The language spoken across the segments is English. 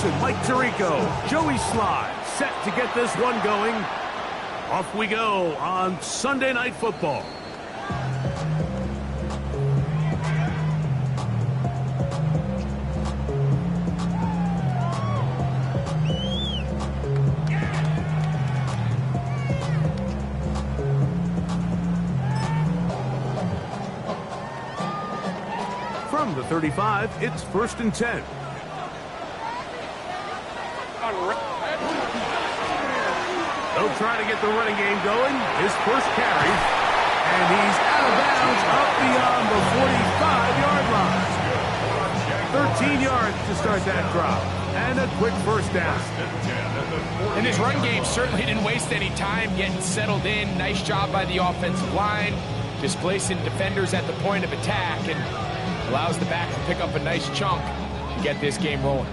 Wilson, Mike Tirico, Joey Sly, set to get this one going. Off we go on Sunday Night Football. From the 35, it's 1st and 10. They'll try to get the running game going. His first carry. And he's out of bounds up beyond the 45-yard line. 13 yards to start that drop. And a quick first down. And his run game certainly didn't waste any time getting settled in. Nice job by the offensive line. Displacing defenders at the point of attack. And allows the back to pick up a nice chunk and get this game rolling.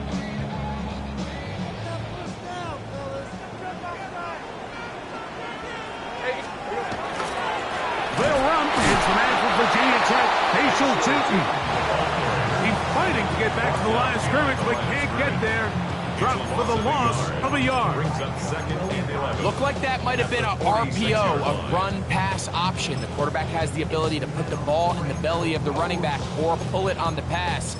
They'll run. It's man from Virginia Tech, Hazel Tootin. He's fighting to get back to the line of scrimmage, but can't get there. Dropped for the loss of a yard. Looked like that might have been a RPO, a run-pass option. The quarterback has the ability to put the ball in the belly of the running back or pull it on the pass.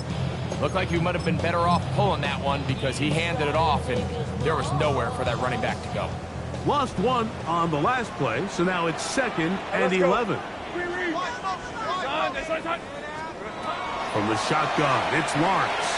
Looked like he might have been better off pulling that one because he handed it off, and there was nowhere for that running back to go. Lost one on the last play, so now it's 2nd and 11. From the shotgun, it's Lawrence.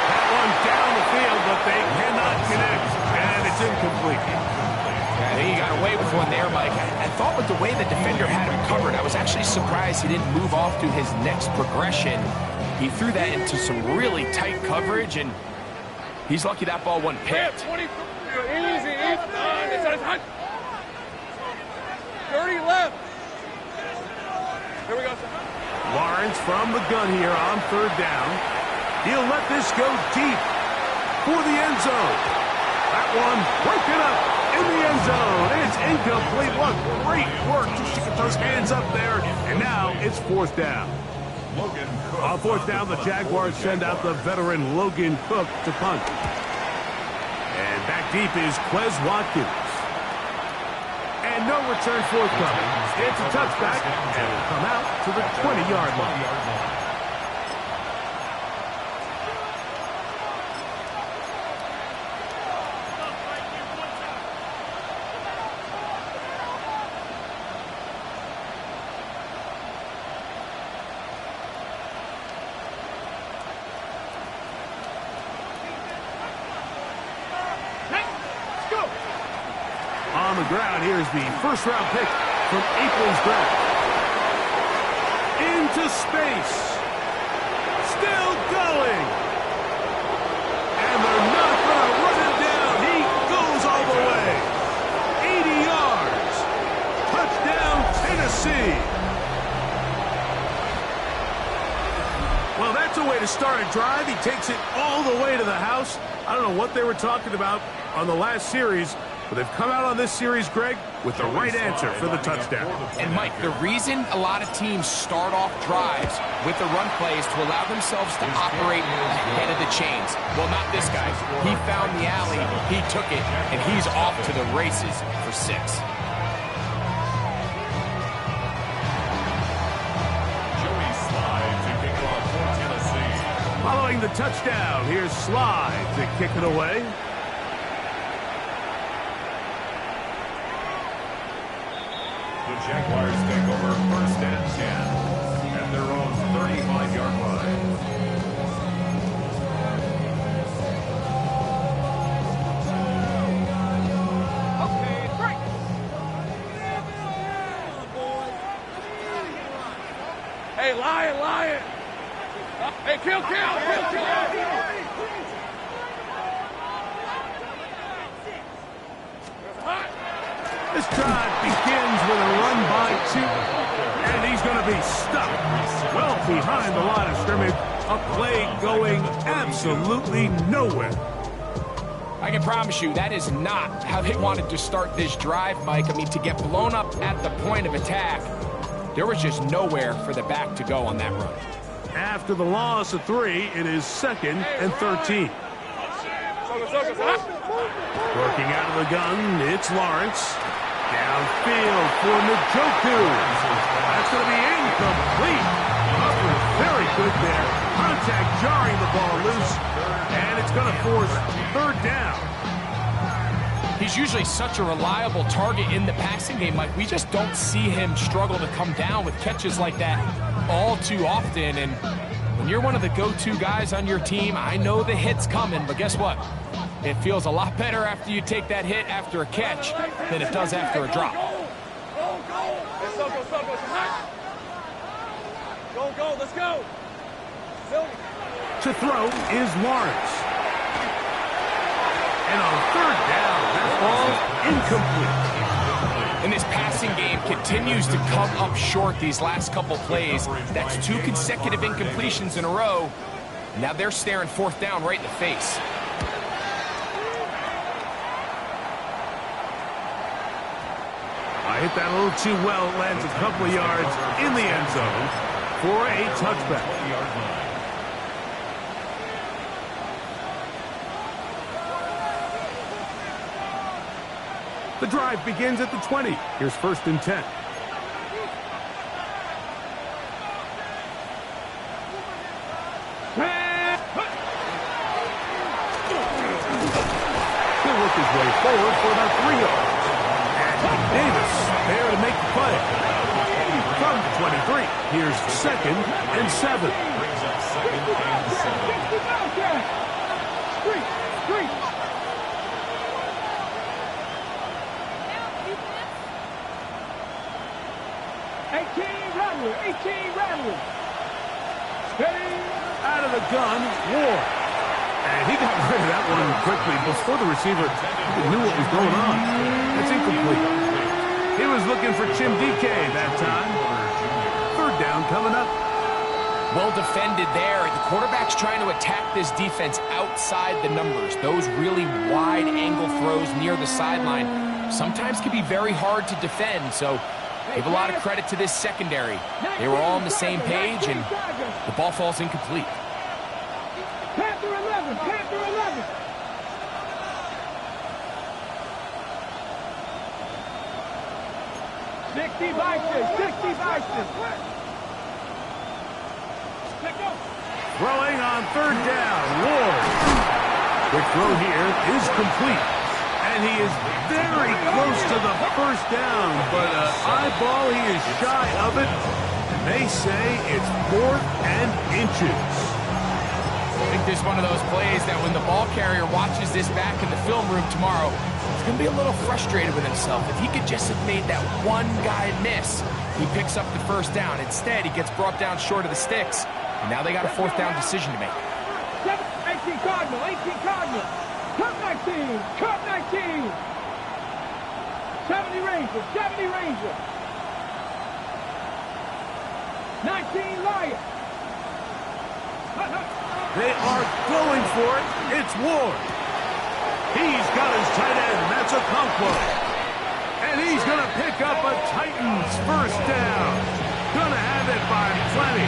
That one down the field, but they cannot connect, and it's incomplete. I think he got away with one there, Mike. I thought with the way the defender had him covered, I was actually surprised he didn't move off to his next progression. He threw that into some really tight coverage, and he's lucky that ball wasn't picked. Easy, it's on. 30 left. Here we go. Lawrence from the gun here on 3rd down. He'll let this go deep for the end zone. That one broken up in the end zone. It's incomplete. What great work to get those hands up there. And now it's 4th down. On 4th down, the Jaguars send out the veteran Logan Cook to punt. And back deep is Quez Watkins. And no return forthcoming. It's a touchback, and will come out to the 20-yard line. On the ground, here's the first-round pick from April's draft. Into space. Still going. And they're not going to run him down. He goes all the way. 80 yards. Touchdown, Tennessee. Well, that's a way to start a drive. He takes it all the way to the house. I don't know what they were talking about on the last series, but they've come out on this series, Greg, with the right answer for the touchdown. And, Mike, the reason a lot of teams start off drives with the run play is to allow themselves to operate ahead of the chains. Well, not this guy. He found the alley, he took it, and he's off to the races for 6. Following the touchdown, here's Sly to kick it away. The Jaguars take over 1st and 10 at their own 35-yard line. Okay, break. Hey, Lion. Hey, kill. This drive begins with a run by 2, and he's going to be stuck well behind the line of scrimmage. A play going absolutely nowhere. I can promise you that is not how they wanted to start this drive, Mike. I mean, to get blown up at the point of attack, there was just nowhere for the back to go on that run. After the loss of 3, it is 2nd and 13. Working out of the gun, it's Lawrence. Downfield for Njoku. That's going to be incomplete. Very good there. Contact jarring the ball loose. And it's going to force 3rd down. He's usually such a reliable target in the passing game, Mike. We just don't see him struggle to come down with catches like that all too often. And when you're one of the go-to guys on your team, I know the hit's coming, but guess what? It feels a lot better after you take that hit after a catch than it does after a drop. Go, let's go. To throw is Lawrence. And on 3rd down, that ball incomplete. And this passing game continues to come up short these last couple plays. That's 2 consecutive incompletions in a row. Now they're staring 4th down right in the face. I hit that a little too well. It lands a couple of yards in the end zone for a touchback. The drive begins at the 20. Here's 1st and 10. He'll work his way forward for about 3 yards. And Davis there to make the play. From the 23, here's 2nd and 7. Brings up 2nd and 7. Street. 18 Rattler. Steady. Out of the gun, Ward. And he got rid of that one quickly before the receiver knew what was going on. That's incomplete. He was looking for Jim DK that time. 3rd down coming up. Well defended there. The quarterback's trying to attack this defense outside the numbers. Those really wide angle throws near the sideline sometimes can be very hard to defend. So give a lot of credit to this secondary. They were all on the same page, and the ball falls incomplete. Panther 11. 60 Bison. Throwing on 3rd down, Ward. The throw here is complete. And he is very close to the 1st down, but eyeball, he is shy of it. And they say it's 4th and inches. I think this is one of those plays that when the ball carrier watches this back in the film room tomorrow, he's going to be a little frustrated with himself. If he could just have made that one guy miss, he picks up the 1st down. Instead, he gets brought down short of the sticks, and now they got a 4th down decision to make. 18 Cardinal. Cut 19. 70 Ranger. 19 Lion. They are going for it. It's Ward. He's got his tight end. That's a Conquo. And he's going to pick up a Titans 1st down. Going to have it by plenty.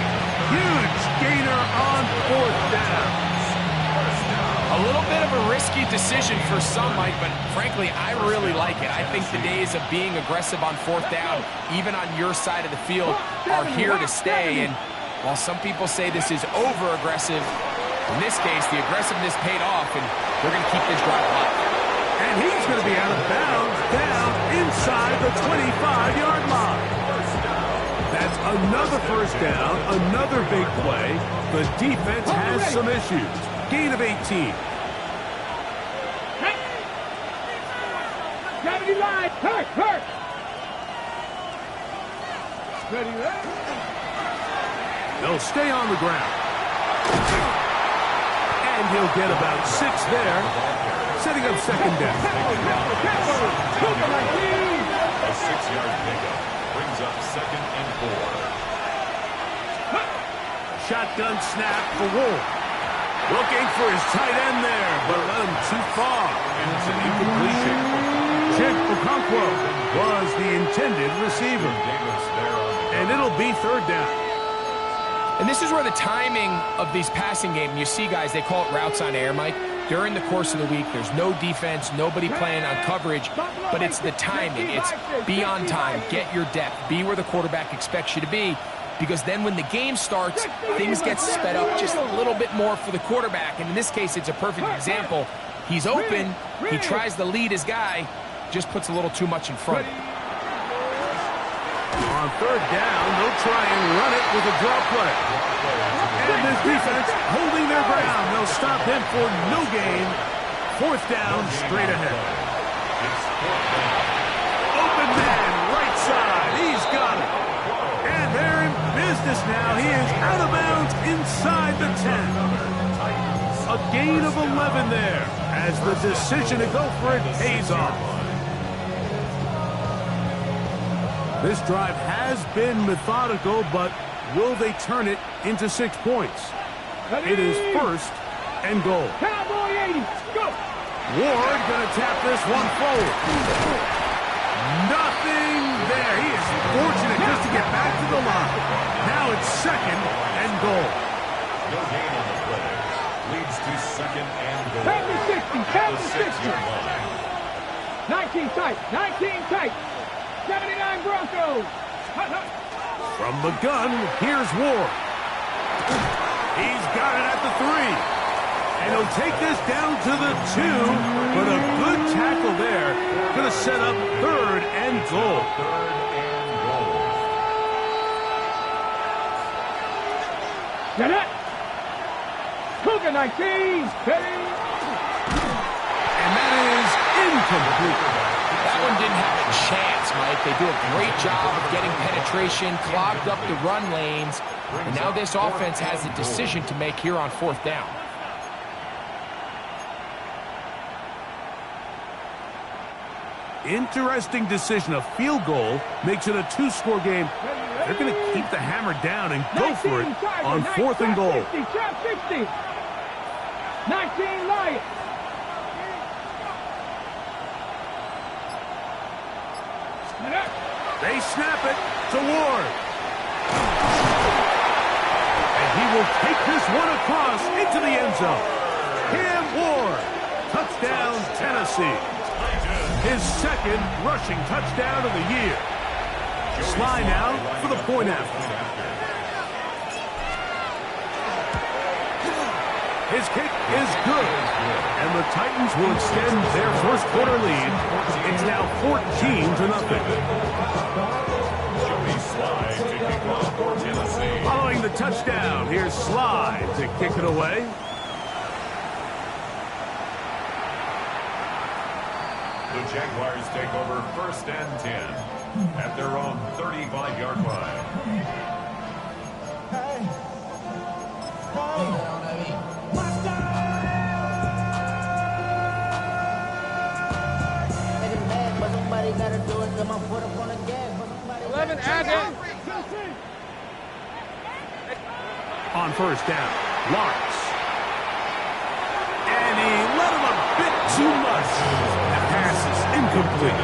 Huge gainer on 4th down. A little bit of a risky decision for some, Mike, but frankly, I really like it. I think the days of being aggressive on 4th down, even on your side of the field, are here to stay. And while some people say this is over-aggressive, in this case, the aggressiveness paid off, and they're going to keep this drive alive. And he's going to be out of bounds down inside the 25-yard line. That's another 1st down, another big play. The defense has some issues. Gain of 18. Gravity line. Hurt. Ready. They'll stay on the ground. And he'll get about 6 there, setting up 2nd down. A 6-yard pickup brings up 2nd and 4. Shotgun snap for Wolf. Looking for his tight end there, but let him too far. And it's an incompletion. Chip Okonkwo was the intended receiver. And it'll be 3rd down. And this is where the timing of these passing game, you see guys, they call it routes on air, Mike. During the course of the week, there's no defense, nobody playing on coverage, but it's the timing. It's be on time, get your depth, be where the quarterback expects you to be, because then when the game starts, things get sped up just a little bit more for the quarterback. And in this case, it's a perfect example. He's open, he tries to lead his guy, just puts a little too much in front. On third down, they'll try and run it with a draw play. And this defense holding their ground. They'll stop him for no gain. Fourth down, straight ahead. Open man, right side. He's got it. And they're in business now. He is out of bounds inside the 10. A gain of 11 there as the decision to go for it pays off. This drive has been methodical, but will they turn it into 6 points? It is first and goal. Cowboy 80, go! Ward going to tap this one forward. Nothing there. He is fortunate just to get back to the line. Now it's second and goal. No gain on the play. Leads to second and goal. Tap the 60, tap the 60. 6-yard line. 19 tight, 19 tight. 79 Broncos. From the gun, here's Ward. He's got it at the 3. And he'll take this down to the 2. But a good tackle there. Going to set up third and goal. Third and goal. Get it. Cougar 19. Steady. And that is incomplete. That one didn't have a chance, Mike. They do a great job of getting penetration, clogged up the run lanes, and now this offense has a decision to make here on fourth down. Interesting decision. A field goal makes it a 2-score game. They're going to keep the hammer down and go for it on fourth and goal. 60. 19 Lions. They snap it to Ward. And he will take this one across into the end zone. Cam Ward. Touchdown, Tennessee. His second rushing touchdown of the year. Sly now for the point after. His kick is good. And the Titans will extend their first quarter lead. It's now 14-0. Following the touchdown, here's Sly to kick it away. The Jaguars take over first and 10 at their own 35-yard line. Gotta do it, come on, put up on the gas. 11, add it. On first down, Lawrence. And he let him a bit too much. The pass is incomplete.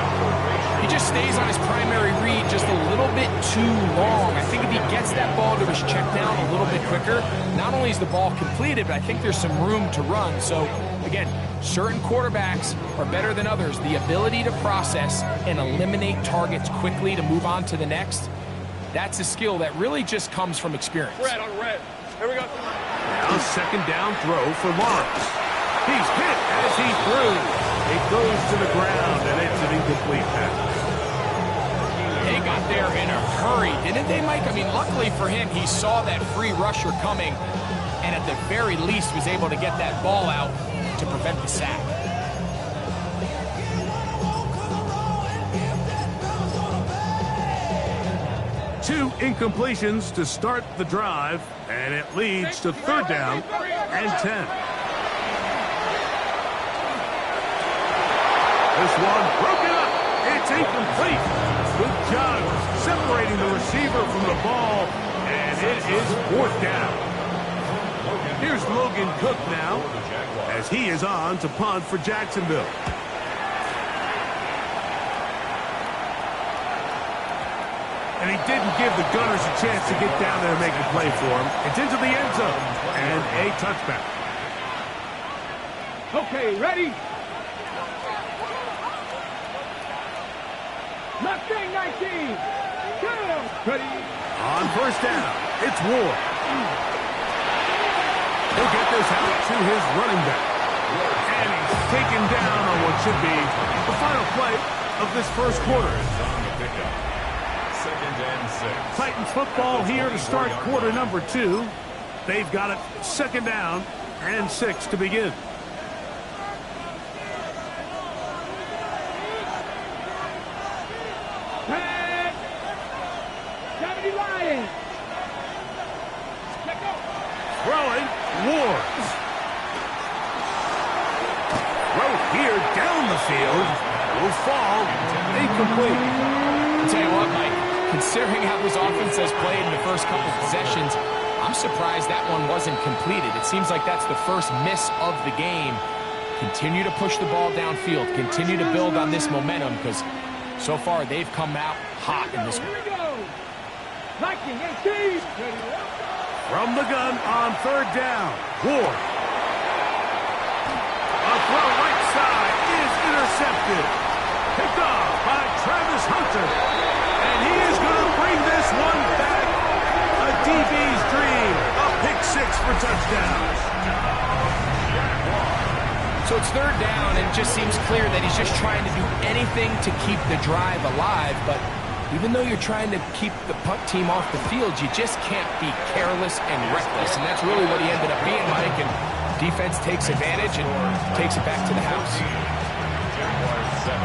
He just stays on his primary read just a little bit too long. I think if he gets that ball to his check down a little bit quicker, not only is the ball completed, but I think there's some room to run. So, again, certain quarterbacks are better than others. The ability to process and eliminate targets quickly to move on to the next, that's a skill that really just comes from experience. Red on red. Here we go. Now second down throw for Lawrence. He's hit as he threw. It goes to the ground, and it's an incomplete pass. They got there in a hurry, didn't they, Mike? I mean, luckily for him, he saw that free rusher coming, and at the very least was able to get that ball out to prevent the sack. Two incompletions to start the drive, and it leads to third down and 10. This one broken up. It's incomplete. Good job separating the receiver from the ball, and it is fourth down. Here's Logan Cook now, as he is on to punt for Jacksonville. And he didn't give the Gunners a chance to get down there and make a play for him. It's into the end zone and a touchback. Okay, ready? Mustang 19. Go. Ready? On first down, it's Ward. He'll get this out to his running back. And he's taken down on what should be the final play of this first quarter. Second and 6. Titans football here to start quarter number 2. They've got it second down and 6 to begin. Pass. 70 Lions. Let go. Throwing, Ward. Throw here down the field. Will fall incomplete. I'll tell you what, Mike, considering how this offense has played in the first couple possessions, I'm surprised that one wasn't completed. It seems like that's the first miss of the game. Continue to push the ball downfield. Continue to build on this momentum because so far they've come out hot in this one. Here we go. Lightning 18. Ready to go. From the gun on third down, Ward. A throw right side is intercepted. Picked off by Travis Hunter. And he is going to bring this one back. A DB's dream. A pick 6 for touchdown. So it's third down, and it just seems clear that he's just trying to do anything to keep the drive alive. But even though you're trying to keep the punt team off the field, you just can't be careless and reckless. And that's really what he ended up being, Mike. And defense takes advantage and takes it back to the house. Jaguars 7.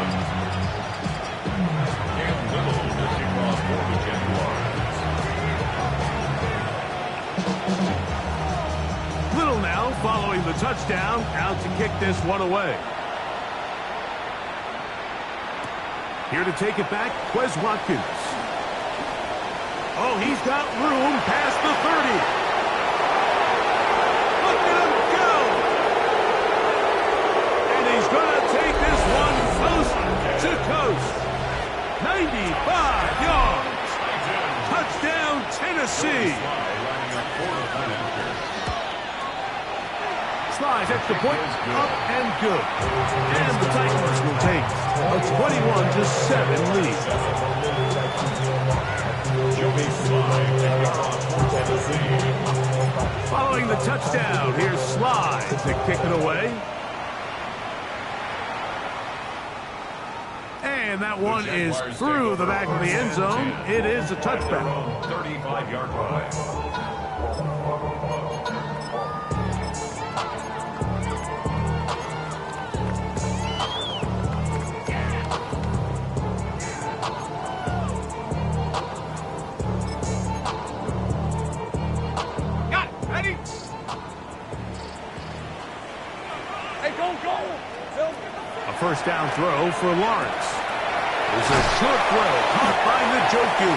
Cam Little to kick off for the Jaguars. Little now following the touchdown, out to kick this one away. Here to take it back, Quez Watkins. Oh, he's got room past the 30. Look at him go! And he's going to take this one coast to coast. 95 yards. Touchdown, Tennessee. Slides extra point, up and good. And the Titans will take a 21-7 lead. Following the touchdown, here's Slide to kick it away. And that one is through the back of the end zone. It is a touchback. 35-yard line. A first down throw for Lawrence. There's a short throw caught by Njoku.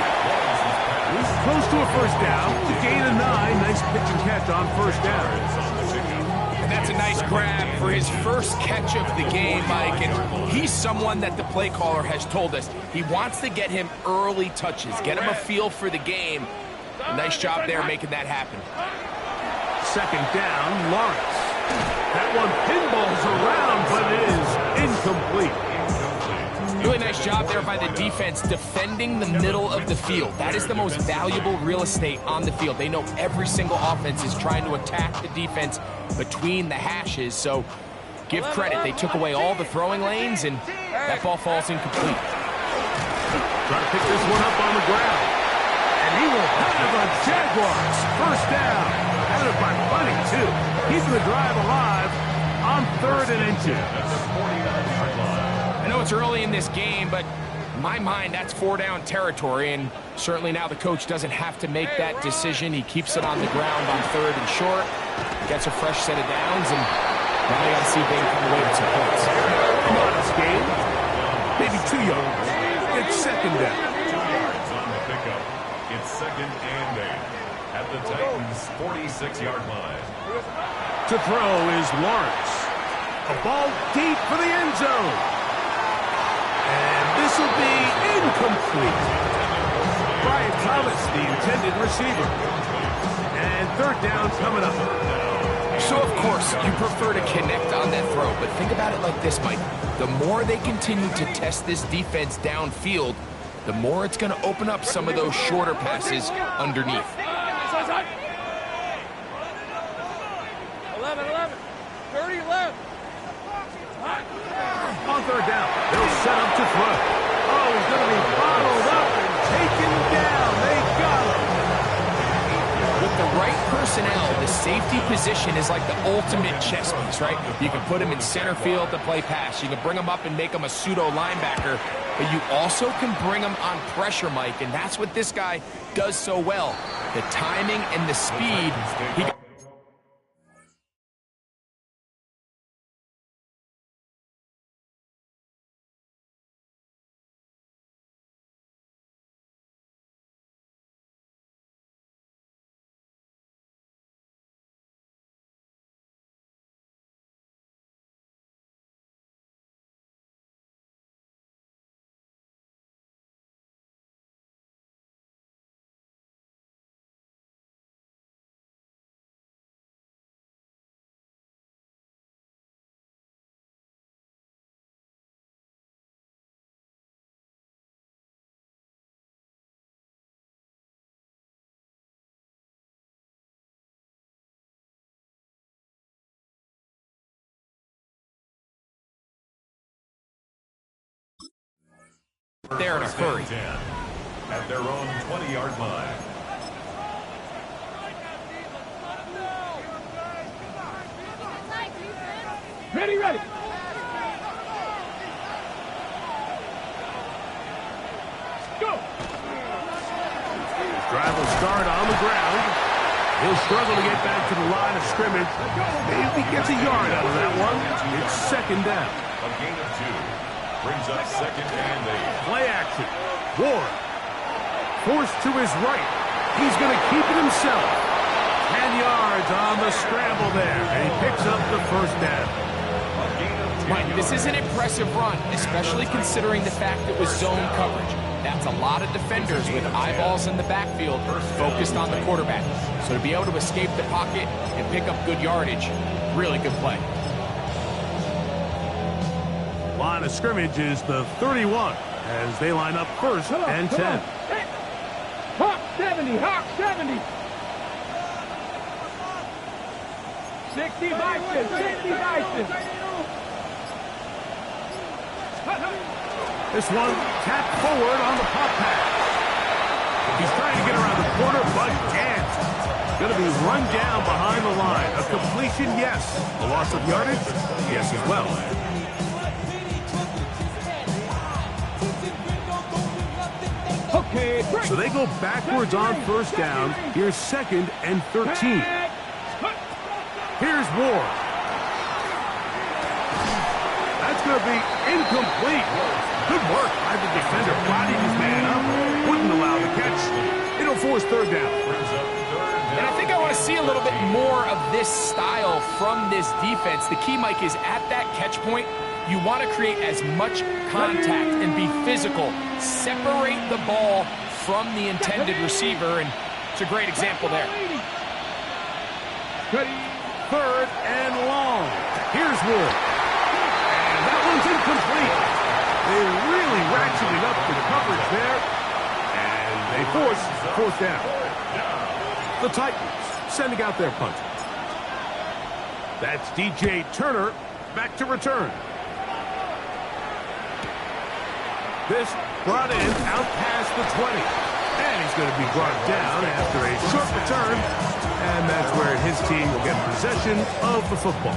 He's close to a first down to gain a 9. Nice pitch and catch on first down. And that's a nice grab for his first catch of the game, Mike. And he's someone that the play caller has told us he wants to get him early touches, get him a feel for the game. Nice job there making that happen. Second down, Lawrence. That one pinballs around, but it is incomplete. Really nice job there by the defense defending the middle of the field. That is the most valuable real estate on the field. They know every single offense is trying to attack the defense between the hashes. So give credit. They took away all the throwing lanes, and that ball falls incomplete. Trying to pick this one up on the ground. And he will have a Jaguars first down. Had it by plenty, too. Keeping the drive alive on third and inches. I know it's early in this game, but in my mind, that's 4-down territory, and certainly now the coach doesn't have to make that decision. He keeps it on the ground on third and short, gets a fresh set of downs, and now they got to see if they can come away with some points. Modest game. Maybe 2 yards. It's second down. 2 yards on the pickup. It's second and 8 at the Titans' 46-yard line. To throw is Lawrence. A ball deep for the end zone. And this will be incomplete. Brian Thomas, the intended receiver. And third down coming up. So, of course, you prefer to connect on that throw, but think about it like this, Mike. The more they continue to test this defense downfield, the more it's going to open up some of those shorter passes underneath. 11, 30, 11. On third down, they'll set up to throw. Oh, he's going to be bottled up and taken down. They got him. With the right personnel, the safety position is like the ultimate chess piece, right? You can put him in center field to play pass. You can bring him up and make him a pseudo linebacker, but you also can bring him on pressure, Mike, and that's what this guy does so well. The timing and the speed. There in a hurry. At their own 20-yard line. Ready. Go. His drive will start on the ground. He'll struggle to get back to the line of scrimmage. Maybe he gets a yard out of that one. It's second down. A gain of 2. Brings up second and 8. Play action. Ward. Forced to his right. He's going to keep it himself. 10 yards on the scramble there. And he picks up the first down. Mike, this is an impressive run, especially considering the fact it was zone coverage. That's a lot of defenders with eyeballs in the backfield focused on the quarterback. So to be able to escape the pocket and pick up good yardage, really good play. Line of scrimmage is the 31 as they line up first and 10. Hawk 70, Hawk 70. 60 Bison, 60 Bison. This one tapped forward on the pop pass. He's trying to get around the corner, but can't. Going to be run down behind the line. A completion, yes. A loss of yardage, yes as well. Okay, break. So they go backwards on first down. Here's second and 13. Here's Ward. That's going to be incomplete. Good work by the defender, bodied his man up, wouldn't allow the catch. It'll force third down. And I think I want to see a little bit more of this style from this defense. The key, Mike, is at that catch point, you want to create as much contact and be physical. Separate the ball from the intended receiver, and it's a great example there. Third and long. Here's Wood. And that one's incomplete. They're really ratcheting up the coverage there. And they force fourth down. The Titans sending out their punter. That's DJ Turner back to return. This brought in out past the 20. And he's going to be brought down after a short return. And that's where his team will get possession of the football.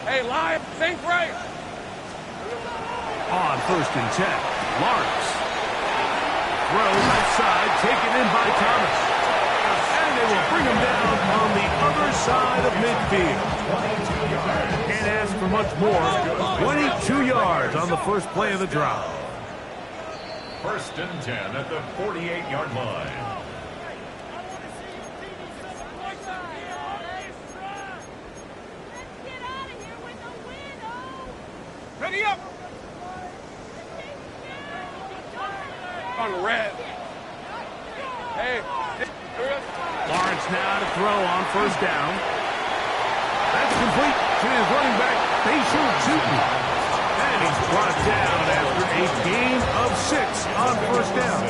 Hey, live, think right. On first and 10, Lawrence. Throws outside, taken in by Thomas. And they will bring him down on the other side of midfield. Can't ask for much more. 22 yards on the first play of the drive. First and 10 at the 48-yard line. Ready up! On red. Hey. Lawrence now to throw on first down. That's complete to his running back, Facial Tootin. And he's brought down after a gain of 6 on first down.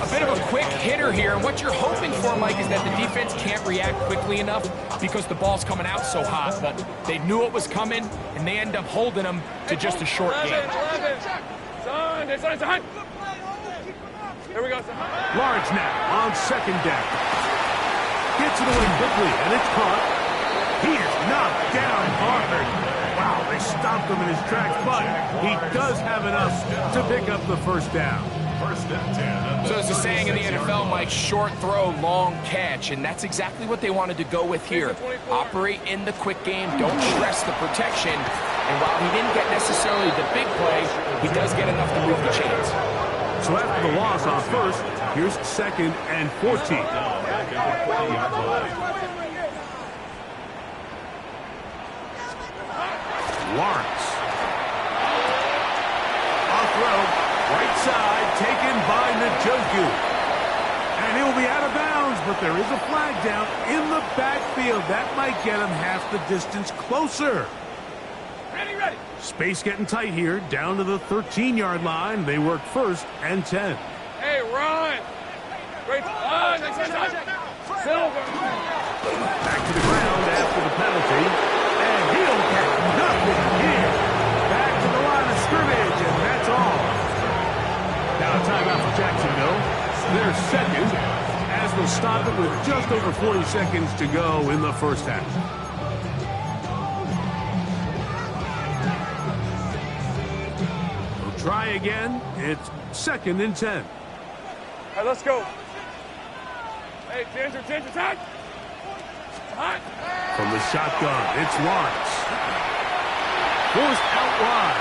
A bit of a quick hitter here, and what you're hoping for, Mike, is that the defense can't react quickly enough because the ball's coming out so hot. But they knew it was coming, and they end up holding them to just a short game. 11. Son. Here we go, son. Lawrence now on second down. Gets it away quickly, and it's caught. He is knocked down hard. Wow, they stopped him in his tracks, but he does have enough to pick up the first down. First and 10. So there's a saying in the NFL, Mike, short throw, long catch, and that's exactly what they wanted to go with here. Operate in the quick game, don't stress the protection, and while he didn't get necessarily the big play, he does get enough to move the chains. So after the loss on first, here's second and 14. Back at the 40-yard line. Lawrence. Off throw. Right side, taken by Njoku. And he'll be out of bounds, but there is a flag down in the backfield. That might get him half the distance closer. Ready. Space getting tight here, down to the 13-yard line. They work first and 10. Hey, run. Great. Silver. Back to the ground after the penalty. And he'll get nothing here. Back to the line of scrimmage, and that's all. Now a timeout for Jacksonville. They're second, as they'll stop it with just over 40 seconds to go in the first half. They'll try again. It's second and 10. All right, let's go. Hey, Ginger, time. From the shotgun, it's Lawrence. Forced out wide.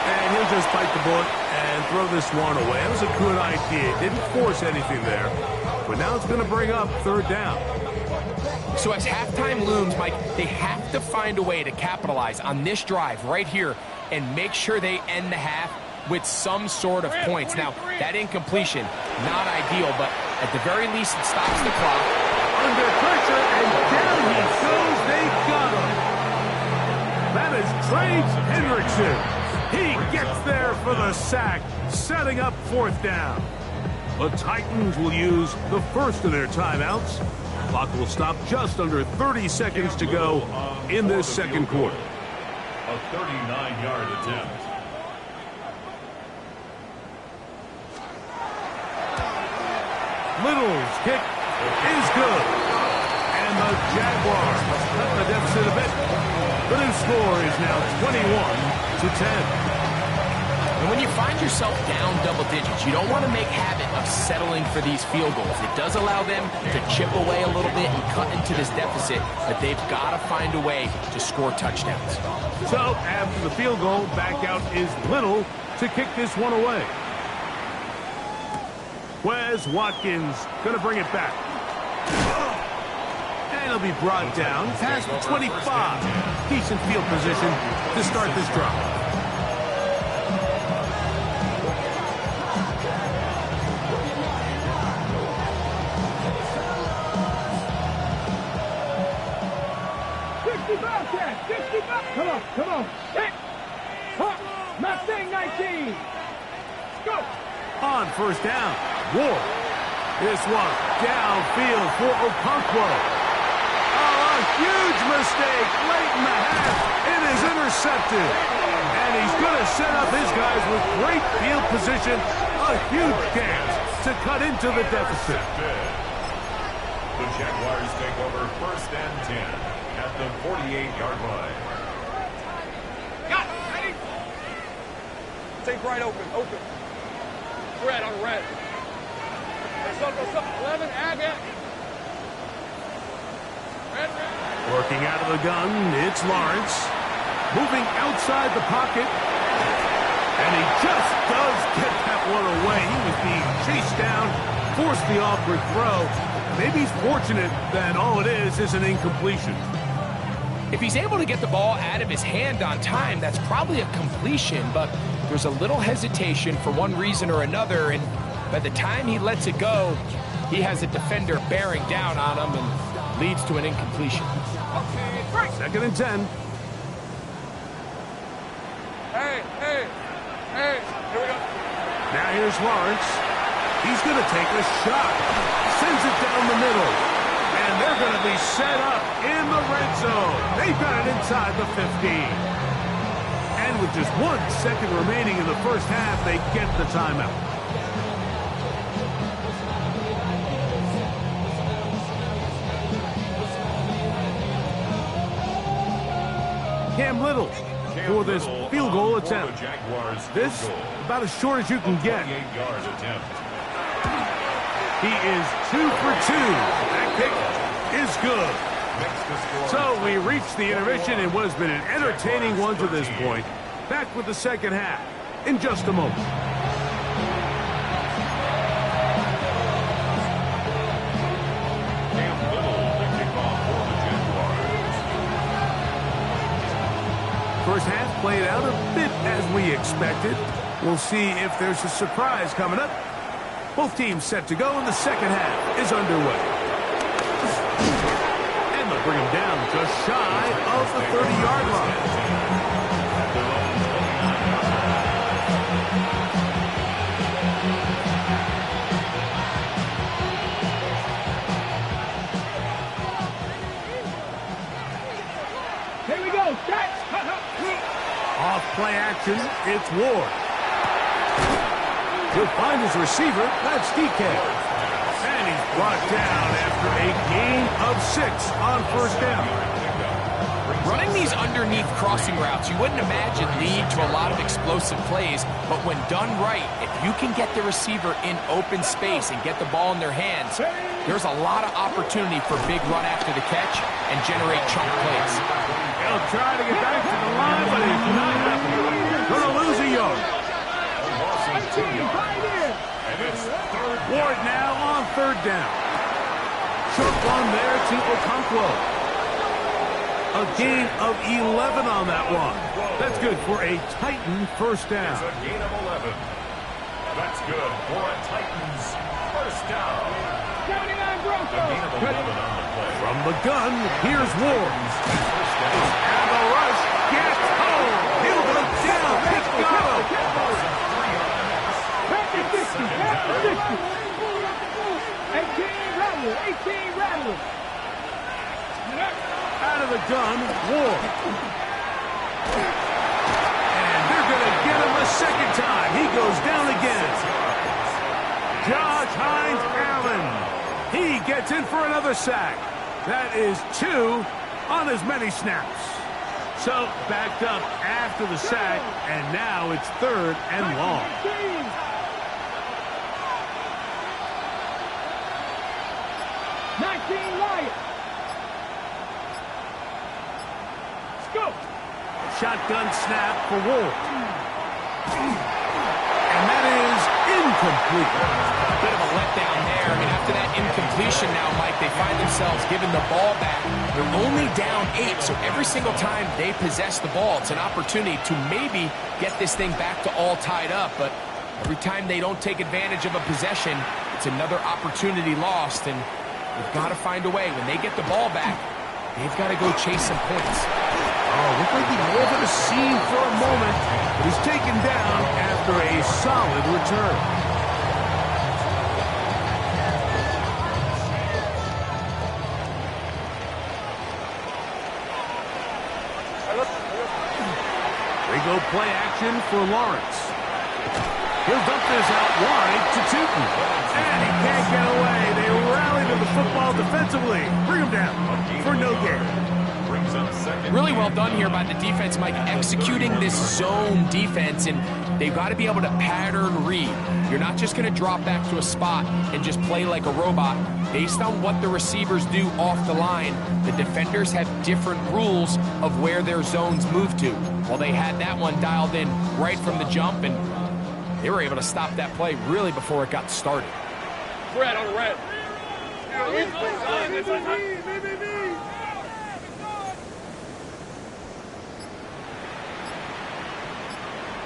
And he'll just bite the bullet and throw this one away. That was a good idea. Didn't force anything there. But now it's going to bring up third down. So as halftime looms, Mike, they have to find a way to capitalize on this drive right here and make sure they end the half with some sort of points. Now, that incompletion, not ideal, but at the very least, it stops the clock. Under pressure, and down he goes. They got him. That is Trey Hendrickson. He gets there for the sack, setting up fourth down. The Titans will use the first of their timeouts. Clock will stop just under 30 seconds to go in this second quarter. A 39-yard attempt. Little's kick is good. And the Jaguars must cut the deficit a bit. The new score is now 21-10. And when you find yourself down double digits, you don't want to make habit of settling for these field goals. It does allow them to chip away a little bit and cut into this deficit, but they've got to find a way to score touchdowns. So after the field goal, back out is Little to kick this one away. Wes Watkins going to bring it back. And he'll be brought down past the 25. Decent field position to start this drive. Come on. Hit. Mustang 19. Go. On first down, Ward. This one downfield for Okonkwo. Oh, a huge mistake late in the half. It is intercepted. And he's going to set up his guys with great field position. A huge chance to cut into the deficit. The Jaguars take over first and 10 at the 48-yard line. Got it. Ready? Take right open. Red on red. Go, 11, add it. Red. Working out of the gun, it's Lawrence. Moving outside the pocket. And he just does get that one away. He was being chased down, forced the awkward throw. Maybe he's fortunate that all it is an incompletion. If he's able to get the ball out of his hand on time, that's probably a completion, but there's a little hesitation for one reason or another, and by the time he lets it go, he has a defender bearing down on him and leads to an incompletion. Second and 10. Hey, here we go. Now here's Lawrence. He's going to take a shot. Sends it down the middle. And they're going to be set up in the red zone. They've got it inside the 15. And with just 1 second remaining in the first half, they get the timeout. Cam Little for this field goal attempt. This about as short as you can get. He is 2 for 2. That kick is good. So we reach the intermission in what has been an entertaining one to this point. Back with the second half in just a moment. First half played out a bit as we expected. We'll see if there's a surprise coming up. Both teams set to go, and the second half is underway. And they'll bring him down just shy of the 30-yard line. Here we go. Off play action, it's Ward. He'll find his receiver, that's DK. And he's brought down after a gain of 6 on first down. Running these underneath crossing routes, you wouldn't imagine lead to a lot of explosive plays, but when done right, if you can get the receiver in open space and get the ball in their hands, there's a lot of opportunity for big run after the catch and generate chunk plays. He'll try to get back to the line, but he's not happening. Gonna lose a yard. Ward now on third down. Short one there to Okonkwo. A gain of 11 on that one. That's good for a Titan first down. It's a gain of 11. That's good for a Titans first down. A gain of 11 on the play. From the gun, here's Ward. First down. And the rush gets home. He'll go down. It's got 18 Rattler. out of the gun, Ward. And they're going to get him a second time. He goes down again. Josh Hines-Allen. He gets in for another sack. That is 2 on as many snaps. So backed up after the sack, and now it's 3rd and long. Shotgun snap for Ward. And that is incomplete. Bit of a letdown there. I mean, after that incompletion now, Mike, they find themselves giving the ball back. They're only down 8, so every single time they possess the ball, it's an opportunity to maybe get this thing back to all tied up. But every time they don't take advantage of a possession, it's another opportunity lost, and they've got to find a way. When they get the ball back, they've got to go chase some points. Oh, looked like he may have hit a seam for a moment, but he's taken down after a solid return. They go play action for Lawrence. He'll dump this out wide to Tootin. And he can't get away. They rally to the football defensively. Bring him down for no gain. Brings up second. Really well done here by the defense, Mike, executing this zone defense, and they've got to be able to pattern read. You're not just going to drop back to a spot and just play like a robot. Based on what the receivers do off the line, the defenders have different rules of where their zones move to. Well, they had that one dialed in right from the jump, and they were able to stop that play really before it got started. Red on red.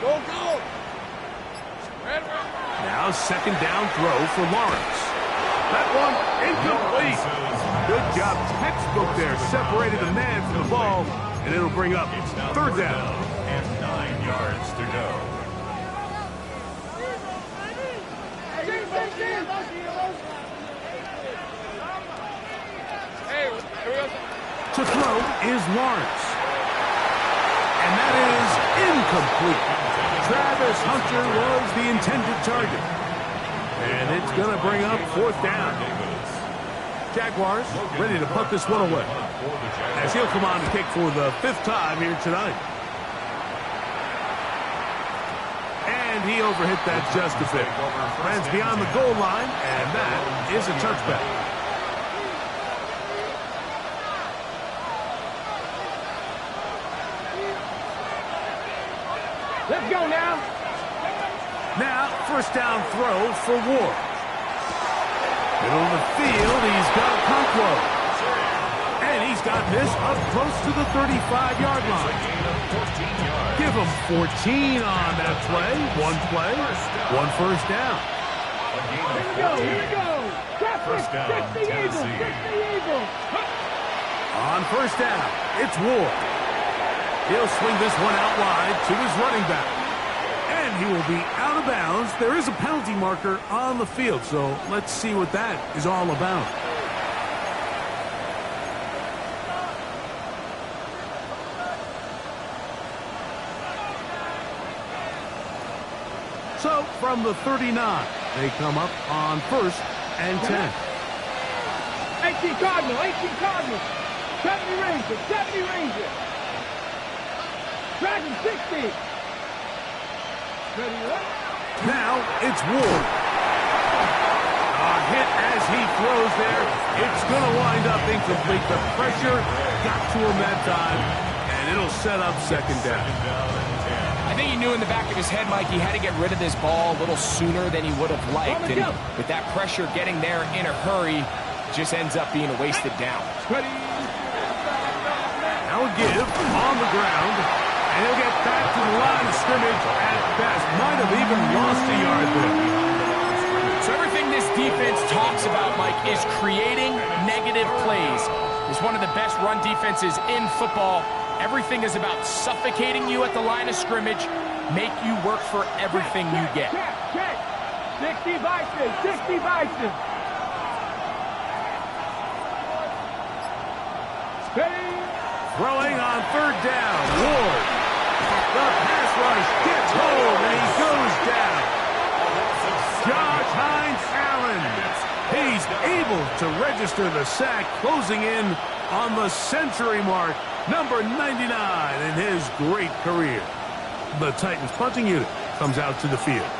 Go, go! Red, red. Now second down throw for Lawrence. That one incomplete. Good job, textbook there. Separated the man from the ball, and it'll bring up third down. And 9 yards to go. Hey, here we go. To throw is Lawrence. And that is incomplete. Travis Hunter was the intended target. And it's going to bring up fourth down. Jaguars ready to put this one away, as he'll come on to kick for the 5th time here tonight. And he overhit that just a bit. Lands beyond the goal line, and that is a touchback. Let's go now. Now, first down throw for Ward. Middle of the field, he's got Conquo. And he's got this up close to the 35-yard line. Give him 14 on that play. One play, one first down. Here we go. First down, Tennessee. On first down, it's Ward. He'll swing this one out wide to his running back. And he will be out of bounds. There is a penalty marker on the field, so let's see what that is all about. So, from the 39, they come up on first and 10. 18 Cardinal, 18 Cardinal. 70 Ranger, 70 Ranger. Dragon 60. Ready, what? Now it's Ward. A hit as he throws there. It's going to wind up incomplete. The pressure got to him that time, and it'll set up second down. I think he knew in the back of his head, Mike, he had to get rid of this ball a little sooner than he would have liked. And with that pressure getting there in a hurry, it just ends up being a wasted down. Ready. Now a give on the ground, and he'll get back to the line of scrimmage at best. Might have even lost a yard there. So everything this defense talks about, Mike, is creating negative plays. It's one of the best run defenses in football. Everything is about suffocating you at the line of scrimmage, make you work for everything you get. Check. 60 Bison, 60 Bison. Throwing on third down, Ward. The pass rush gets home, and he goes down. Josh Hines Allen. He's able to register the sack, closing in on the century mark. Number 99 in his great career. The Titans punting unit comes out to the field.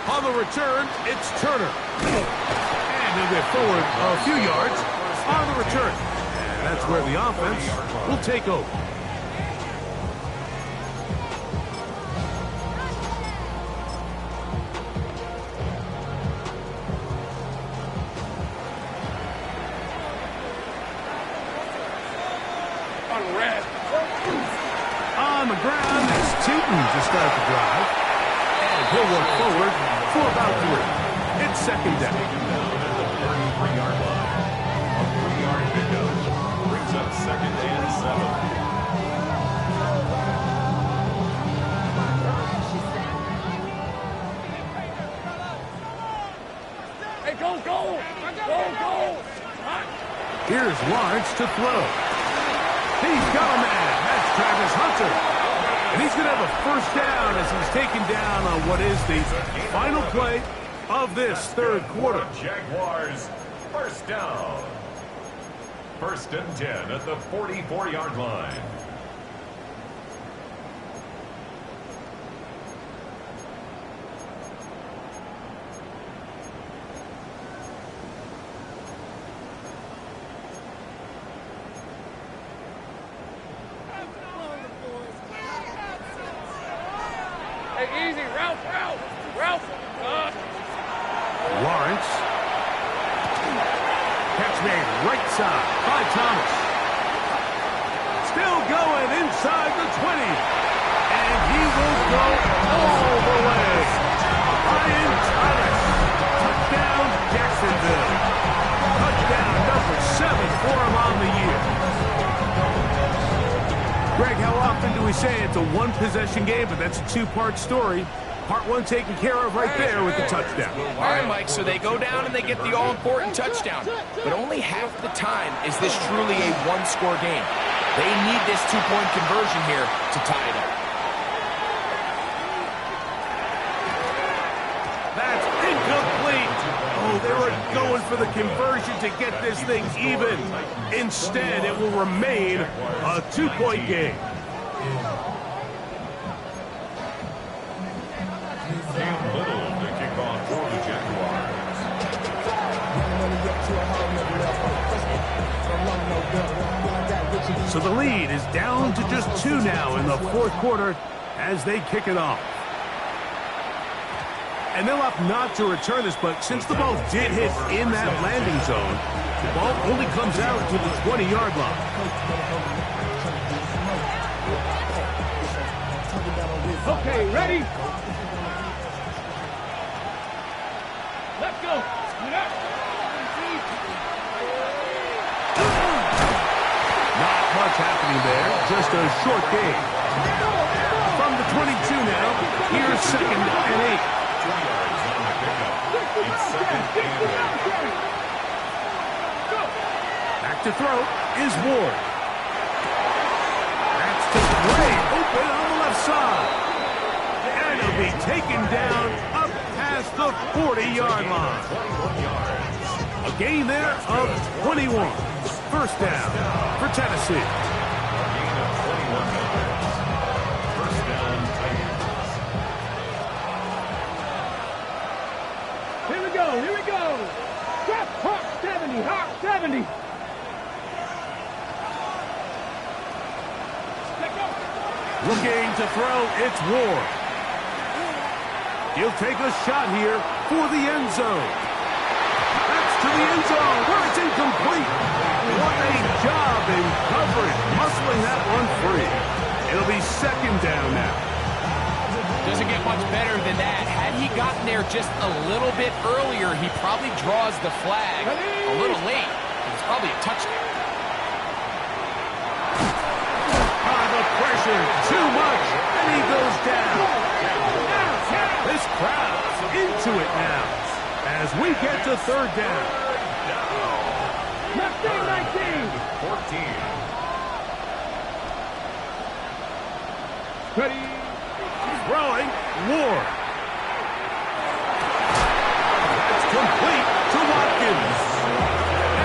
On the return, it's Turner. And he'll get forward a few yards on the return. And that's where the offense will take over. On the ground, it's Tootin to start the drive. And he'll work forward for about 3. It's second down. At the 33-yard line. A 3-yard pickup brings up second and 7. Hey, go! Here's Lawrence to throw. He's got a man. That's Travis Hunter. And he's going to have a first down as he's taken down on what is the final play of this third quarter. Jaguars, first down. 1st and 10 at the 44-yard line. Hey, easy. Ralph. Lawrence. Catch made right side by Thomas. Still going inside the 20. And he will go all the way. Ryan Thomas. Touchdown, Jacksonville. Touchdown number 7 for him on the year. Greg, how often do we say it's a one-possession game, but that's a two-part story? Part one taken care of right there with the touchdown. All right, Mike, so they go down and they get the all-important touchdown. But only half the time is this truly a one-score game. They need this two-point conversion here to tie it up. That's incomplete. Oh, they were going for the conversion to get this thing even. Instead, it will remain a two-point game. Little to kick off for the Jaguars. So the lead is down to just 2 now in the fourth quarter as they kick it off. And they'll opt not to return this, but since the ball did hit in that landing zone, the ball only comes out to the 20-yard line. Okay, ready? Let's go. Get up. Not much happening there, just a short game. From the 22 now, here's 2nd and 8. 2 yards on the pickup. It's 2nd and 8. Back to throw is Ward. That's to Gray, open on the left side. And he'll be taken down up past the 40-yard line. 21 yards. A gain there of 21. First down for Tennessee. Gain of 21 yards. First down, Titans. Here we go. Step, hop 70, hop 70. Let go. Looking to throw, it's Ward. He'll take a shot here for the end zone. That's to the end zone where it's incomplete. What a job in coverage, muscling that one free. It'll be 2nd down now. Doesn't get much better than that. Had he gotten there just a little bit earlier, he probably draws the flag a little late. It's probably a touchdown. The pressure, too much, and he goes down. This crowd's into it now as we get to 3rd down. 19. 14. Ready. Throwing, Ward. That's complete to Watkins.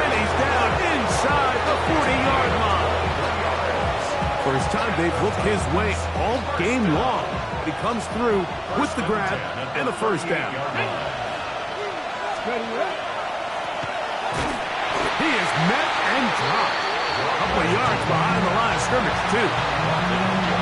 And he's down inside the 40-yard line. First time they've looked his way all game long. He comes through with the grab and the first down. He is met and dropped. A couple of yards behind the line of scrimmage, too.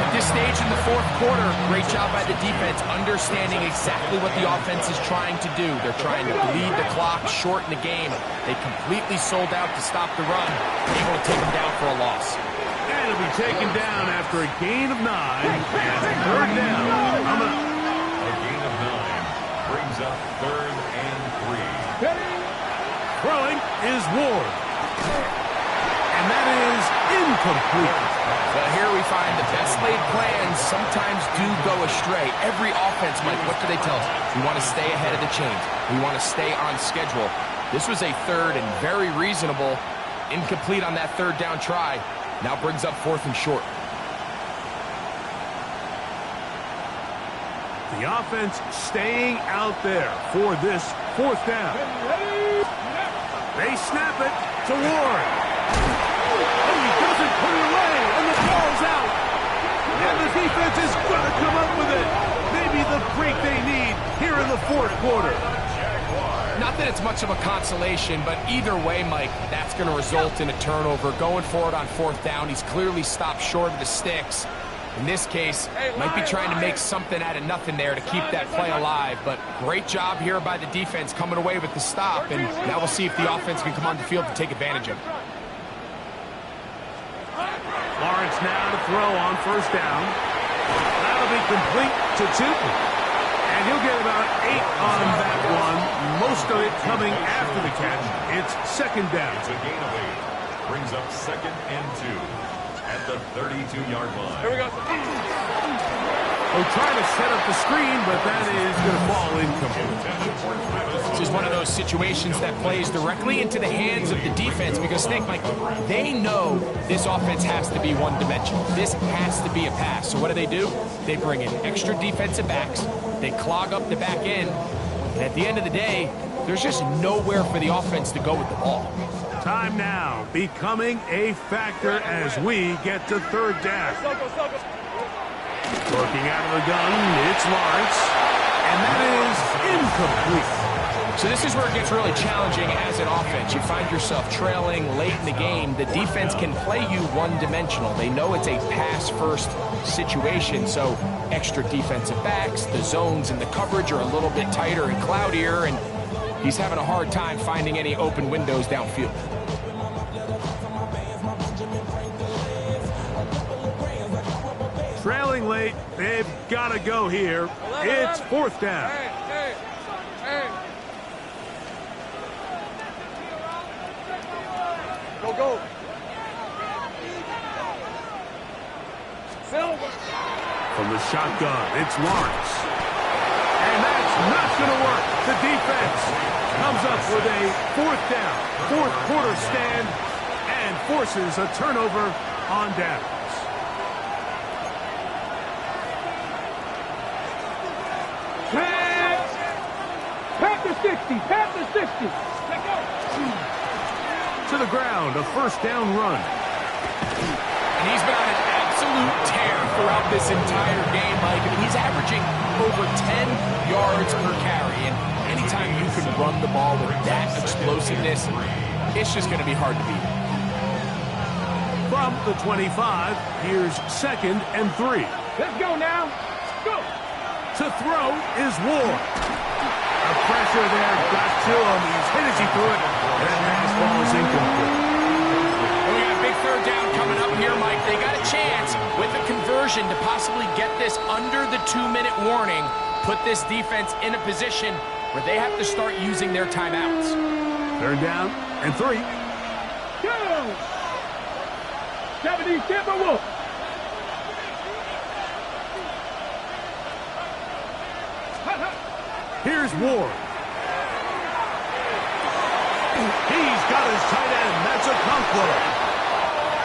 At this stage in the fourth quarter, great job by the defense, understanding exactly what the offense is trying to do. They're trying to bleed the clock, shorten the game. They completely sold out to stop the run, able to take them down for a loss. And it'll be taken down after a gain of 9. And 3rd down. A gain of 9 brings up 3rd and 3. Throwing is Ward. And that is incomplete. Well, here we find the best laid plans sometimes do go astray. Every offense, Mike, what do they tell us? We want to stay ahead of the chains. We want to stay on schedule. This was a 3rd and very reasonable. Incomplete on that 3rd down try. Now brings up 4th and short. The offense staying out there for this fourth down. They snap it to Ward. Oh, he doesn't put it away, and the ball's out. And the defense is going to come up with it. Maybe the break they need here in the fourth quarter. Not that it's much of a consolation, but either way, Mike, that's going to result in a turnover. Going forward on fourth down, he's clearly stopped short of the sticks. In this case, might be trying to make something out of nothing there to keep that play alive. But great job here by the defense coming away with the stop. And now we'll see if the offense can come on the field to take advantage of it. Lawrence now to throw on first down. That'll be complete to Tootin. And he'll get about 8 on that one. Most of it coming after the catch. It's second down. It's a gain of 8. Brings up 2nd and 2. At the 32-yard line. Here we go. They'll try to set up the screen, but that is going to fall incomplete. This is one of those situations that plays directly into the hands of the defense because, Nick, Mike, they know this offense has to be one-dimensional. This has to be a pass. So what do? They bring in extra defensive backs. They clog up the back end. And at the end of the day, there's just nowhere for the offense to go with the ball. Time now becoming a factor as we get to third down. Working out of the gun, it's Lawrence, and that is incomplete. So this is where it gets really challenging as an offense. You find yourself trailing late in the game. The defense can play you one-dimensional. They know it's a pass-first situation, so extra defensive backs, the zones and the coverage are a little bit tighter and cloudier, and he's having a hard time finding any open windows downfield. Trailing late, they've got to go here. It's fourth down. Hey. Go. Silver. From the shotgun, it's Lawrence. And that's not going to work. The defense comes up with a fourth down, fourth quarter stand, and forces a turnover on downs. Pat the 60. Let go. To the ground, a first down run. And he's been on an absolute tear throughout this entire game, Mike. I mean, he's averaging over 10 yards per carry. And anytime you can run the ball with that explosiveness, it's just going to be hard to beat. From the 25, here's 2nd and 3. Let's go now. Go. To throw is Ward. The pressure there got to him. He's hit as he threw it. That pass ball is incomplete. We got a big third down coming up here, Mike. They got a chance with a conversion to possibly get this under the 2-minute warning, put this defense in a position where they have to start using their timeouts. Third down and 3. Go. 70 Timberwolves. Here's Ward. He's got his tight end. That's a Conqueror.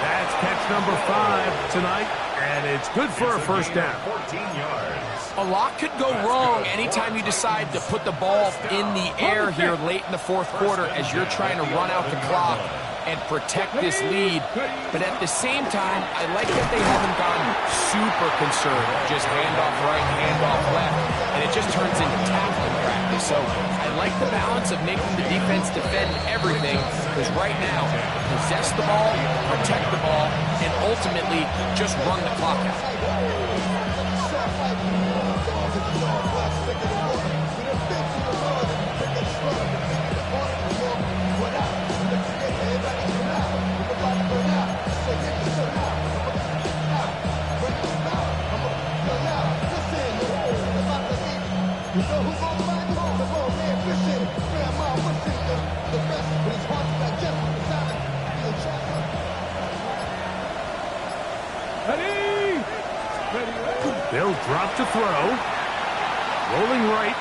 That's catch number 5 tonight, and it's good for a first down. 14 yards. A lot could go wrong anytime you decide to put the ball in the air here late in the fourth quarter as you're trying to run out the clock and protect this lead. But at the same time, I like that they haven't gone super concerned. Just handoff right, handoff left, and it just turns into tackling practice. So I like the balance of making the defense defend everything, because right now, possess the ball, protect the ball, and ultimately just run the clock out. They'll drop to throw. Rolling right.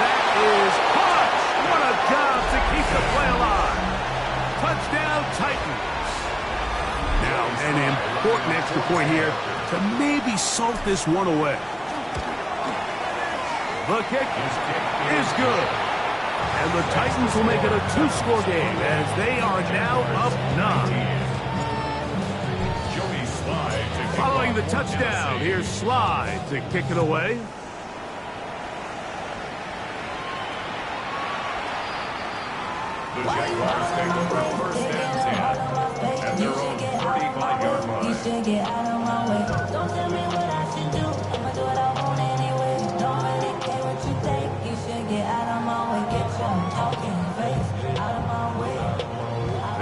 That is caught. What a job to keep the play alive. Touchdown, Titans. Now, an important extra point here to maybe salt this one away. The kick is good. And the Titans will make it a 2-score game as they are now up 9. Following the touchdown, here's Slide to kick it away. The Jaguars take over first and 10 at their own 35-yard line. You should get out of my way. Don't tell me what I should do. I'ma do what I want anyway. Don't really care what you think. You should get out of my way. Get your talking face out of my way.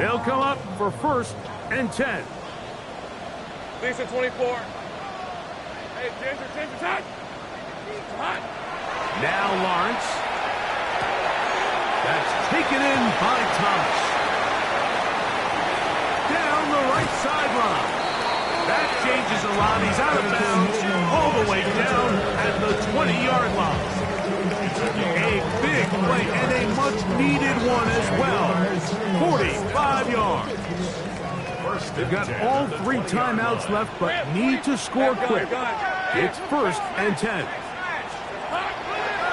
They'll come up for first and 10. Lisa 24. Hey, Ginger, hot. Hot. Now Lawrence. That's taken in by Thomas. Down the right sideline. That changes a lot. He's out of bounds all the way down at the 20-yard line. A big play and a much-needed one as well. 45 yards. They've got all 3 timeouts left, but need to score quick. It's first and 10.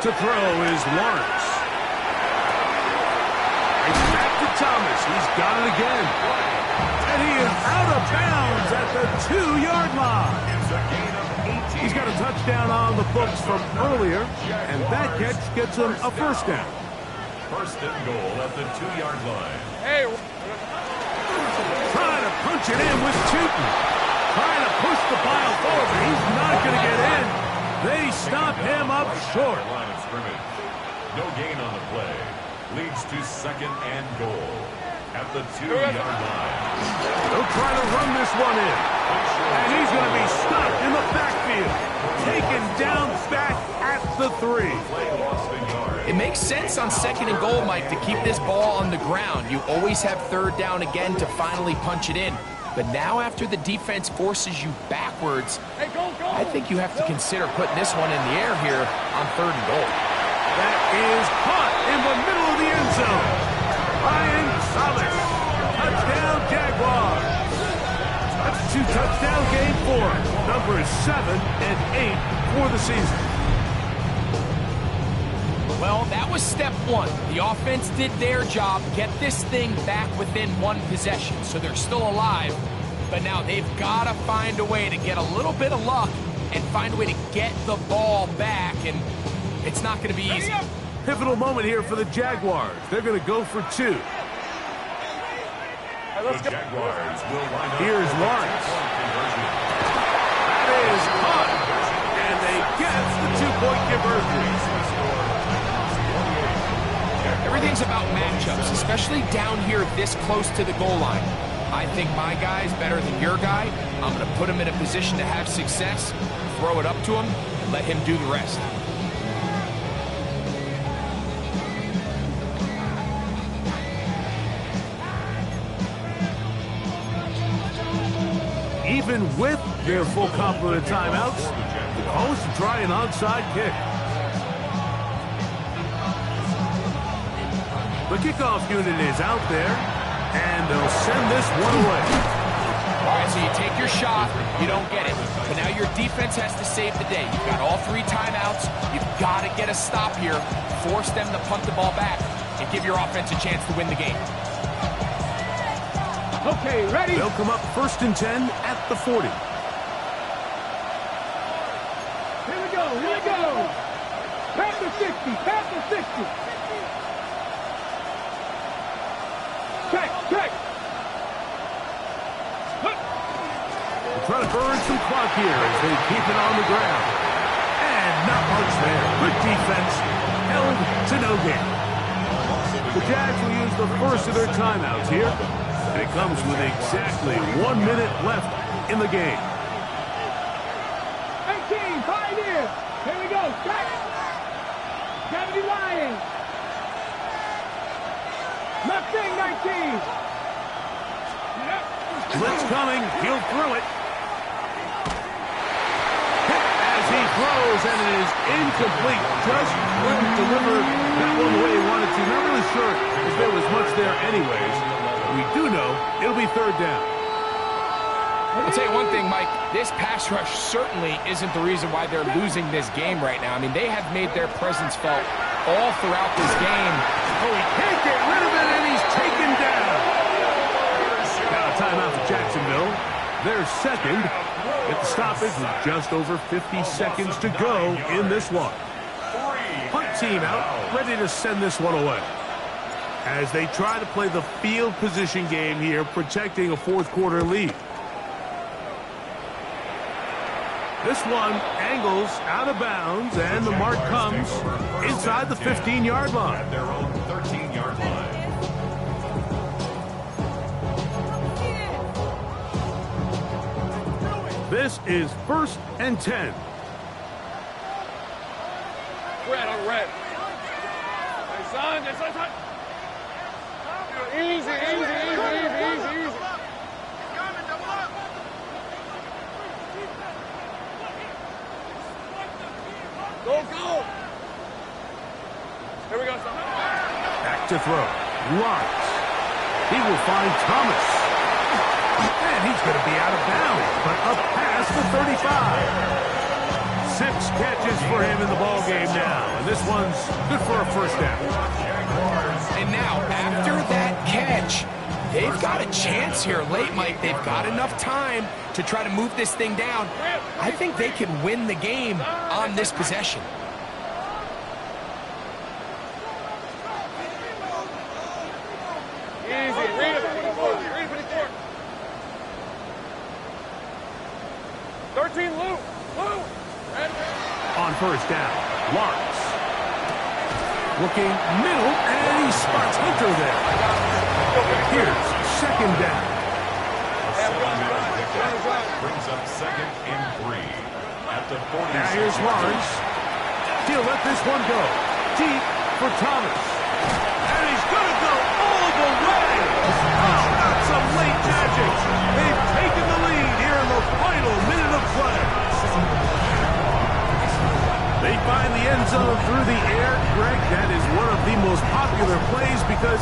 To throw is Lawrence. It's back to Thomas. He's got it again. And he is out of bounds at the 2-yard line. He's got a touchdown on the books from earlier, and that catch gets him a first down. First and goal at the 2-yard line. Hey. Trying to punch it in with Tootin. Trying to push the pile forward, but he's not going to get in. They stop him up short. Line of scrimmage. No gain on the play. Leads to second and goal at the 2-yard line. They'll try to run this one in. And he's going to be stopped in the backfield. Taken down back at the 3. It makes sense on second and goal, Mike, to keep this ball on the ground. You always have third down again to finally punch it in. But now after the defense forces you backwards, I think you have to consider putting this one in the air here on third and goal. That is caught in the middle of the end zone. Ryan Thomas. Touchdown, Jaguars. That's a 2-touchdown game for him. Numbers 7 and 8 for the season. Well, that was step 1. The offense did their job, get this thing back within 1 possession, so they're still alive. But now they've got to find a way to get a little bit of luck and find a way to get the ball back, and it's not going to be easy. Pivotal moment here for the Jaguars. They're going to go for 2. The Jaguars will line up. Here's Lawrence. That is caught. And they get the 2-point conversion. Everything's about matchups, especially down here this close to the goal line. I think my guy's better than your guy. I'm going to put him in a position to have success, throw it up to him, and let him do the rest. Even with their full complement of timeouts, the call is to try an onside kick. The kickoff unit is out there, and they'll send this one away. All right, so you take your shot, you don't get it. But now your defense has to save the day. You've got all 3 timeouts. You've got to get a stop here, force them to punt the ball back, and give your offense a chance to win the game. Okay, ready? They'll come up first and 10 at the 40. Here we go, here we go. Pat the 60, pat the 60. Check, check. They'll try to burn some clock here as they keep it on the ground. And not much there. Good defense. Held to no gain. The Jags will use the first of their timeouts here. And it comes with exactly 1 minute left in the game. 18, Pioneer. Here we go, check. 70 Lions. Left wing, 19. Blitz coming. He'll throw it. Hit as he throws, and it is incomplete. Just couldn't deliver that one the way he wanted to. Not really sure if there was much there anyways. We do know it'll be third down. I'll tell you one thing, Mike. This pass rush certainly isn't the reason why they're losing this game right now. I mean, they have made their presence felt all throughout this game. Oh, he can't get rid of it, and he's taken down. Now a timeout for Jacksonville. They're second. Get the stoppage with just over 50 seconds to go in this one. Punt team out, ready to send this one away. As they try to play the field position game here, protecting a fourth-quarter lead. This one angles out of bounds, and the mark comes inside the 15-yard line. At their own 13-yard line. This is 1st and 10. Red on red. Hey, son, son. Easy. Go. Here we go, son. Back to throw. Lawrence. He will find Thomas. And he's going to be out of bounds, but up past the 35. 6 catches for him in the ball game now, and this one's good for a first down. And now, after that catch, they've got a chance here late, Mike. They've got enough time to try to move this thing down. I think they can win the game on this possession. Easy. Read it. 13, Lou. On first down, Lawrence. Looking middle, and he spots Hunter there. Here's second down. Brings up 2nd and 3 at the 40. Now here's Lawrence. He'll let this one go. Deep for Thomas. And he's going to go all the way. Oh, that's some late magic. They've taken the lead here in the final minute of play. They find the end zone through the air. Greg, that is one of the most popular plays because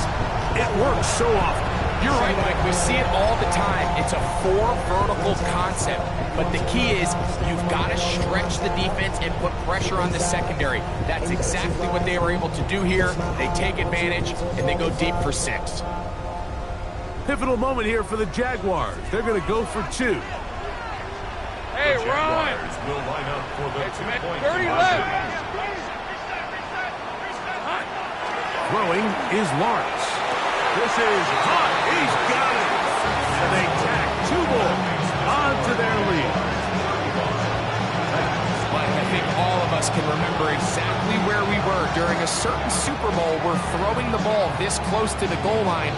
it works so often. You're right, Mike. We see it all the time. It's a 4 vertical concept. But the key is you've got to stretch the defense and put pressure on the secondary. That's exactly what they were able to do here. They take advantage, and they go deep for 6. Pivotal moment here for the Jaguars. They're going to go for 2. Hey, Ron. Jaguars will line up for the 2-point 30 left. Throwing is Lawrence. This is hot. He's got it. And they tack 2 more onto their lead. Mike, I think all of us can remember exactly where we were during a certain Super Bowl where throwing the ball this close to the goal line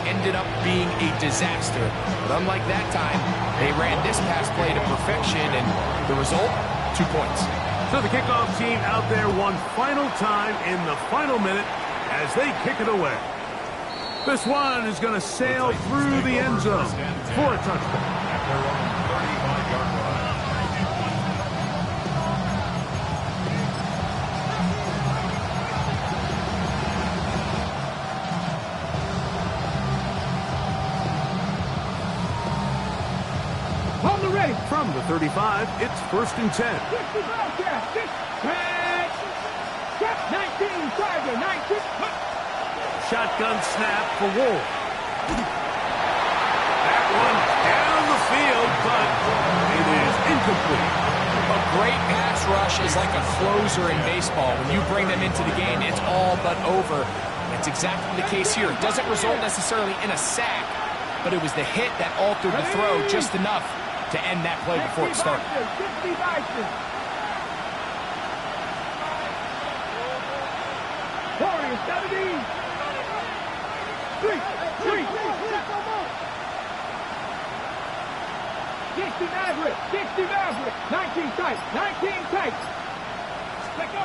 ended up being a disaster. But unlike that time, they ran this pass play to perfection, and the result, 2 points. So the kickoff team out there one final time in the final minute as they kick it away. This one is going to sail through the end zone for a touchdown. At their own 35-yard line. Hold the ready. From the 35, it's 1st and 10. 60 Bobcat. 19, Tiger, 19. Shotgun snap for Wolf. That one down the field, but it is incomplete. A great pass rush is like a closer in baseball. When you bring them into the game, it's all but over. That's exactly the case here. It doesn't result necessarily in a sack, but it was the hit that altered the throw just enough to end that play before it started. 60 Bison. 40, 70. 3. 60 Maverick. 60 Maverick. 19 tight. 19 tight. Let go.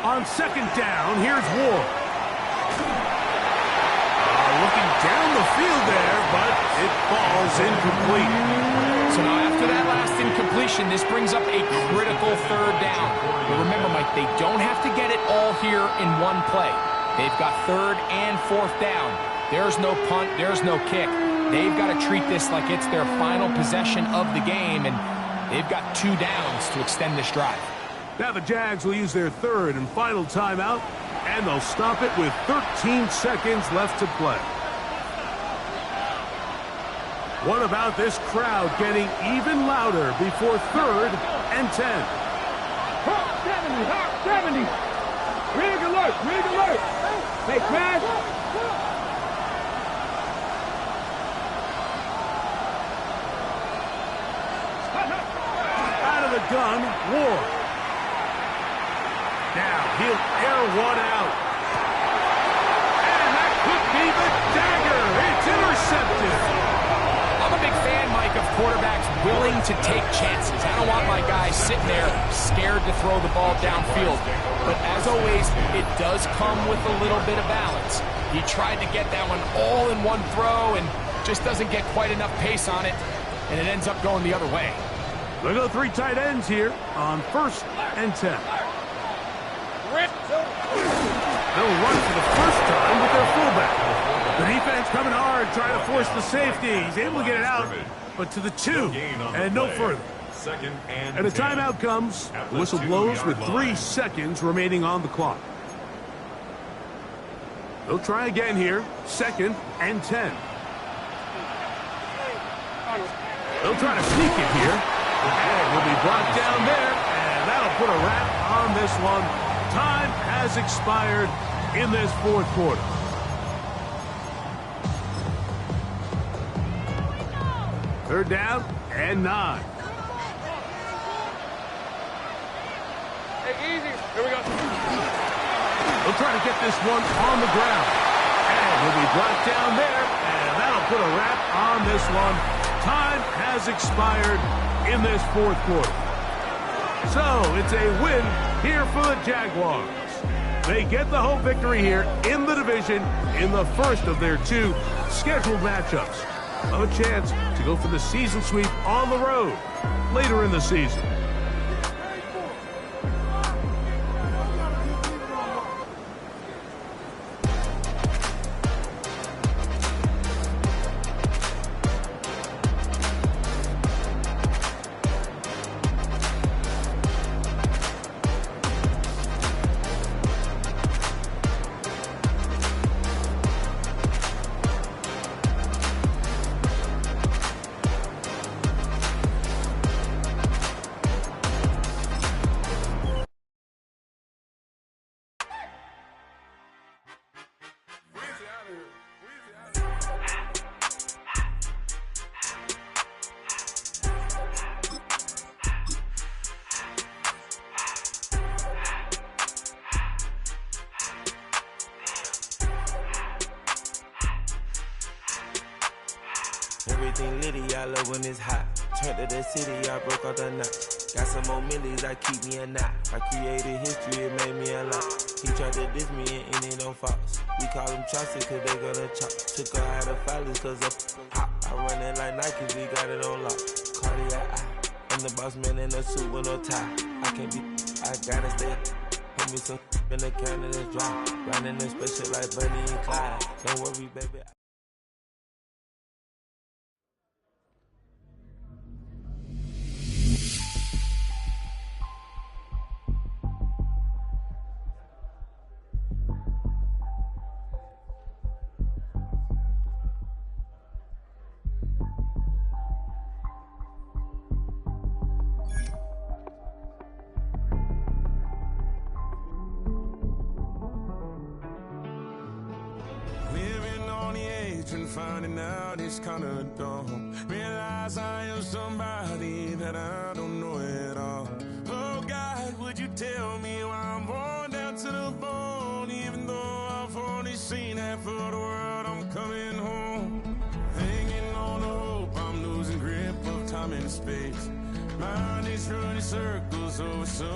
On second down, here's Ward. Looking down the field there, but it falls incomplete. So now after that last incompletion, this brings up a critical 3rd down. But remember, Mike, they don't have to get it all here in one play. They've got 3rd and 4th down. There's no punt, there's no kick. They've got to treat this like it's their final possession of the game, and they've got 2 downs to extend this drive. Now the Jags will use their third and final timeout, and they'll stop it with 13 seconds left to play. What about this crowd getting even louder before 3rd and 10? Hawk 70, Hawk 70. Rig alert, rig alert. Hey, Crash. Out of the gun, Ward. Now he'll air one out. And that could be the dagger. It's intercepted. I'm a big fan, Mike, of quarterbacks willing to take chances. I don't want my guys sitting there scared to throw the ball downfield. But as always, it does come with a little bit of balance. He tried to get that one all in one throw and just doesn't get quite enough pace on it, and it ends up going the other way. Look at the 3 tight ends here on 1st and 10. They'll run for the first time with their fullback. The defense coming hard, trying to force the safety. He's able to get it out, but to the 2 and no further. And a timeout comes. The whistle blows with 3 seconds remaining on the clock. They'll try again here. 2nd and 10. They'll try to sneak it here. And will be brought down there. And that'll put a wrap on this one. Time has expired in this 4th quarter. Third down and 9. Hey, easy. Here we go. They'll try to get this one on the ground. And he'll be brought down there. And that'll put a wrap on this one. Time has expired in this 4th quarter. So it's a win here for the Jaguars. They get the home victory here in the division in the first of their 2 scheduled matchups. A chance to go for the season sweep on the road later in the season. Everything litty, I love when it's hot. Turned to the city, I broke out the knot. Got some more millies, that keep me a knot. I created history, it made me a lot. He tried to diss me and it on Fox. We call them chopsticks cause they gonna chop. Took her out of filers cause of hot. I run it like Nike, we got it on lock. Cardiac eye. I'm the boss man in a suit with no tie. I can't be, I gotta stay. Put me some in the can of this dry. Riding this special like Bunny and Clyde. Don't worry, baby. And finding out it's kinda dumb. Realize I am somebody that I don't know at all. Oh God, would you tell me why I'm worn down to the bone? Even though I've only seen half of the world, I'm coming home. Hanging on to hope, I'm losing grip of time and space. Mind is running circles over some